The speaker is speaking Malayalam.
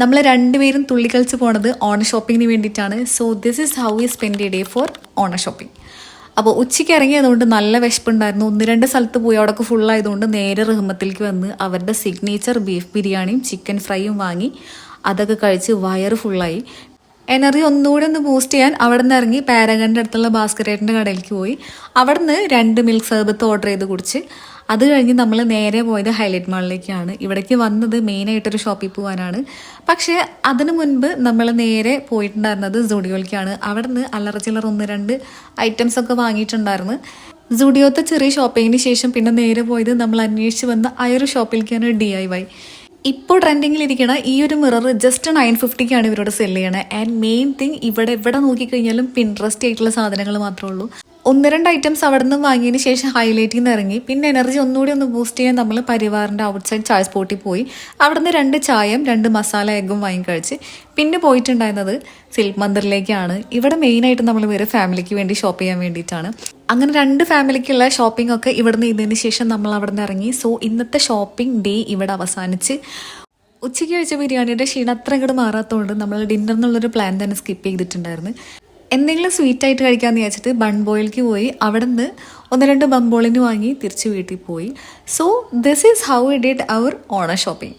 നമ്മൾ രണ്ടുപേരും തുള്ളിക്കളിച്ച് പോണത് ഓണ ഷോപ്പിങ്ങിന് വേണ്ടിയിട്ടാണ്. So this is how we spend a day for Onam shopping. അപ്പോൾ ഉച്ചയ്ക്ക് ഇറങ്ങിയതുകൊണ്ട് നല്ല വിശപ്പുണ്ടായിരുന്നു. 1-2 സ്ഥലത്ത് പോയി അവിടെയൊക്കെ ഫുള്ളായതുകൊണ്ട് നേരെ റഹ്മത്തിലേക്ക് വന്ന് അവരുടെ സിഗ്നേച്ചർ ബീഫ് ബിരിയാണിയും ചിക്കൻ ഫ്രൈയും വാങ്ങി അതൊക്കെ കഴിച്ച് വയറ് ഫുള്ളായി. എനർജി ഒന്നുകൂടി ഒന്ന് ബൂസ്റ്റ് ചെയ്യാൻ അവിടെ നിന്ന് ഇറങ്ങി പാരഗണിൻ്റെ അടുത്തുള്ള ഭാസ്കരേട്ടൻ്റെ കടയിലേക്ക് പോയി. അവിടെ നിന്ന് 2 മിൽക്ക് സർബത്ത് ഓർഡർ ചെയ്ത് കുടിച്ച് അത് കഴിഞ്ഞ് നമ്മൾ നേരെ പോയത് ഹൈലൈറ്റ് മാളിലേക്കാണ്. ഇവിടേക്ക് വന്നത് മെയിനായിട്ടൊരു ഷോപ്പിൽ പോകാനാണ്. പക്ഷേ അതിനു മുൻപ് നമ്മൾ നേരെ പോയിട്ടുണ്ടായിരുന്നത് സുഡിയോയിലേക്കാണ്. അവിടെ നിന്ന് അല്ലറ ചില്ലറ 1-2 ഐറ്റംസ് ഒക്കെ വാങ്ങിയിട്ടുണ്ടായിരുന്നു. സുഡിയോത്തെ ചെറിയ ഷോപ്പിങ്ങിന് ശേഷം പിന്നെ നേരെ പോയത് നമ്മൾ അന്വേഷിച്ച് വന്ന ആ ഒരു ഷോപ്പിലേക്കാണ് DIY. ഇപ്പോൾ ട്രെൻഡിങ്ങിലിരിക്കണ ഈ ഒരു മിറർ ജസ്റ്റ് 950-ക്കാണ് ഇവരോട് സെല് ചെയ്യണത്. ആൻഡ് മെയിൻ തിങ് ഇവിടെ നോക്കിക്കഴിഞ്ഞാലും പിൻട്രസ്റ്റ് ആയിട്ടുള്ള സാധനങ്ങൾ മാത്രമേ ഉള്ളൂ. 1-2 ഐറ്റംസ് അവിടെ നിന്ന് വാങ്ങിയതിന് ശേഷം ഹൈലൈറ്റിൽ നിന്ന് ഇറങ്ങി. പിന്നെ എനർജി ഒന്നുകൂടി ഒന്ന് ബൂസ്റ്റ് ചെയ്യാൻ നമ്മൾ പരിവാറിൻ്റെ ഔട്ട്സൈഡ് ചായ സ്പോട്ടിൽ പോയി. അവിടെ നിന്ന് 2 ചായയും 2 മസാല എഗ്ഗും വാങ്ങിക്കഴിച്ച് പിന്നെ പോയിട്ടുണ്ടായിരുന്നത് സിൽക്ക് മന്ദിറിലേക്കാണ്. ഇവിടെ മെയിനായിട്ട് നമ്മൾ വേറെ ഫാമിലിക്ക് വേണ്ടി ഷോപ്പ് ചെയ്യാൻ വേണ്ടിയിട്ടാണ്. അങ്ങനെ 2 ഫാമിലിക്കുള്ള ഷോപ്പിംഗ് ഒക്കെ ഇവിടെ നിന്ന് ചെയ്തതിന് ശേഷം നമ്മൾ അവിടെ നിന്ന് ഇറങ്ങി. സോ ഇന്നത്തെ ഷോപ്പിംഗ് ഡേ ഇവിടെ അവസാനിച്ച്. ഉച്ചയ്ക്ക് കഴിച്ച ബിരിയാണിയുടെ ക്ഷീണം അത്ര ഇങ്ങോട്ട് മാറാത്തതുകൊണ്ട് നമ്മൾ ഡിന്നർ എന്നുള്ളൊരു പ്ലാൻ തന്നെ സ്കിപ്പ് ചെയ്തിട്ടുണ്ടായിരുന്നു. എന്തെങ്കിലും സ്വീറ്റായിട്ട് കഴിക്കാമെന്ന് വിചാരിച്ചിട്ട് ബൺബോയിലേക്ക് പോയി. അവിടെ നിന്ന് 1-2 ബംബോളിന് വാങ്ങി തിരിച്ച് വീട്ടിൽ പോയി. So this is how we did our Onam shopping.